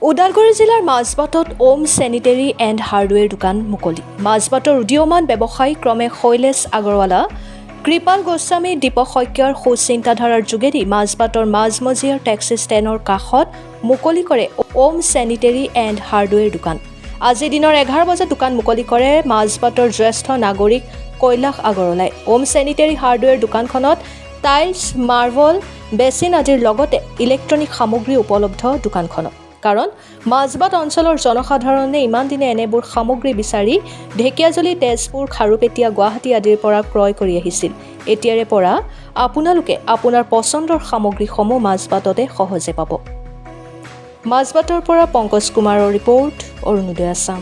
ওদালগুৰি জিলাৰ মাজবাটত ওম sanitary and hardware দোকান মুকলি। মাজবাটৰ উদীয়মান ব্যৱসায়ী ক্ৰমে শৈলেশ আগৰৱালা, কৃপাল গোস্বামী, দীপক শইকীয়াৰ সুচিন্তাধাৰাৰ যোগেদি মাজবাটৰ মাজমজিয়াৰ টেক্সি ষ্টেণ্ডৰ কাষত মুকলি কৰে ওম চেনিটেৰী এণ্ড হাৰ্ডৱেৰ দোকান। আজি দিনৰ 11 বজাত দোকান মুকলি কৰে মাজবাটৰ জ্যেষ্ঠ নাগৰিক কৈলাশ আগৰৱালাই। ওম চেনিটেৰী হাৰ্ডৱেৰ দোকানখনত টাইলছ, মাৰ্বল, বেচিন আদিৰ লগতে ইলেক্ট্ৰনিক সামগ্ৰী উপলব্ধ দোকানখনত। কাৰণ মাজবাট অঞ্চলৰ জনসাধাৰণে ইমান দিনে এনেবোৰ সামগ্ৰী বিচাৰি ঢেকিয়াজুলি, তেজপুৰ, খাৰুপেটীয়া, গুৱাহাটী আদিৰ পৰা ক্ৰয় কৰি আহিছিল। এতিয়াৰে পৰা আপোনালোকে আপোনাৰ পচন্দৰ সামগ্ৰীসমূহ মাজবাটতে সহজে পাব। মাজবাটৰ পৰা পংকজ কুমাৰৰ ৰিপৰ্ট, অৰুণোদয় আছাম।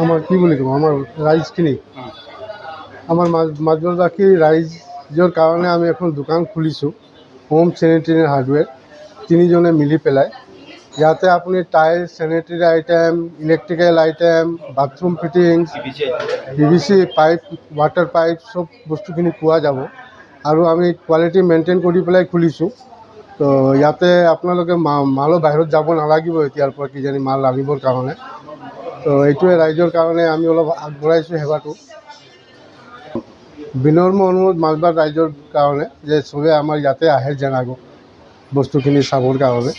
আমাৰ কি বলি কম আমাৰ ৰাইজখিনি আমাৰ মাজবাটবাসী ৰাইজৰ কাৰণে আমি এখন দোকান খুলিছোঁ হোম চেনিটেৰী হাৰ্ডৱেৰ। তিনিজনে মিলি পেলাই ইয়াতে আপুনি tiles, sanitary item, electrical item, bathroom fittings, PVC pipe, water pipe চব বস্তুখিনি পোৱা যাব। আৰু আমি কোৱালিটি মেইনটেইন কৰি পেলাই খুলিছোঁ। তো ইয়াতে আপোনালোকে মালো বাহিৰত যাব নালাগিব এতিয়াৰ পৰা কিজানি মাল আনিবৰ কাৰণে। তো এইটোৱে ৰাইজৰ কাৰণে আমি অলপ আগবঢ়াইছোঁ সেৱাটো। বিনম্ৰ অনুৰোধ মাজবাট ৰাইজৰ কাৰণে যে চবে আমাৰ ইয়াতে আহে যেন আগত বস্তুখিনি চাবৰ কাৰণে।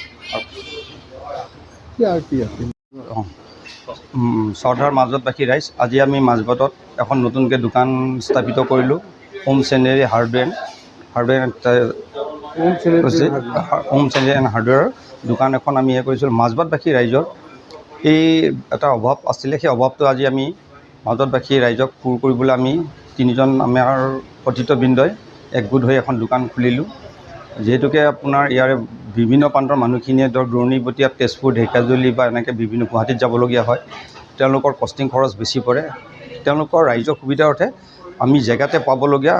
শ্ৰদ্ধাৰ মাজবাটবাসী ৰাইজ, আজি আমি মাজবাটত এখন নতুনকৈ দোকান স্থাপিত কৰিলোঁ। Home sanitary home sanitary and হাৰ্ডৱেৰৰ দোকান এখন আমি কৰিছিলোঁ। মাজবাটবাসী ৰাইজৰ এই এটা অভাৱ আছিলে, সেই অভাৱটো আজি আমি মাজবাটবাসী ৰাইজক পূৰ কৰিবলৈ আমি তিনিজন আমাৰ পতিতবৃন্দই একগোট হৈ এখন দোকান খুলিলোঁ। যিহেতুকে আপোনাৰ ইয়াৰে বিভিন্ন প্ৰান্তৰ মানুহখিনিয়ে ধৰক দূৰণিবতীয়া তেজপুৰ, ঢেকিয়াজুলি বা এনেকৈ বিভিন্ন গুৱাহাটীত যাবলগীয়া হয়। তেওঁলোকৰ কষ্টিং খৰচ বেছি পৰে। তেওঁলোকৰ ৰাইজৰ সুবিধাৰ্থে আমি জেগাতে পাবলগীয়া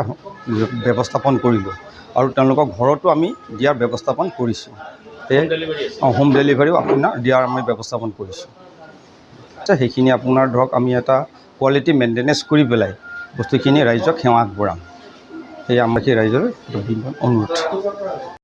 ব্যৱস্থাপন কৰিলোঁ আৰু তেওঁলোকৰ ঘৰতো আমি দিয়াৰ ব্যৱস্থাপন কৰিছোঁ। হোম ডেলিভাৰীও আপোনাৰ দিয়াৰ আমি ব্যৱস্থাপন কৰিছোঁ। সেইখিনি আপোনাৰ ধৰক আমি এটা কোৱালিটি মেইনটেনেঞ্চ কৰি পেলাই বস্তুখিনি ৰাইজক সেৱা আগবঢ়াম। সেয়া আমাৰ ৰাইজৰ অনুৰোধ।